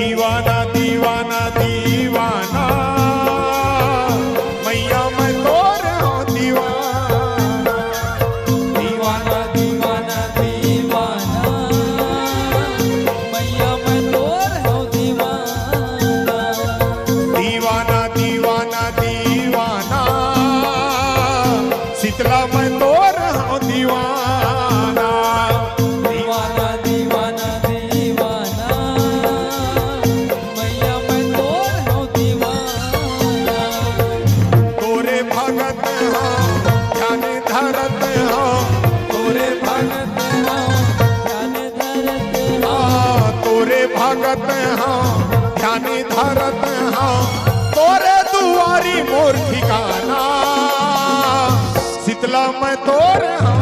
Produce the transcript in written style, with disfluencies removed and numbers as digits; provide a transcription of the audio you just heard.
दीवाना दीवाना दीवाना मैया मैं तोर हूँ दीवाना। दीवाना दीवाना दीवाना मैया मैं तोर हूँ दीवाना। दीवाना दीवाना दीवाना शीतला मैं तोर हूँ दीवाना। दीवाना दीवाना दीवाना मैया मैं तोर हूँ दीवाना। तोरे भगत हाँ ध्यान धरत हाँ तोरे भगत हाँ ध्यान धरत हाँ तोरे भगत हाँ ध्यान धरत हाँ तोरे दुआरी मोर ठिकाना। शीतला मैं तोर हाँ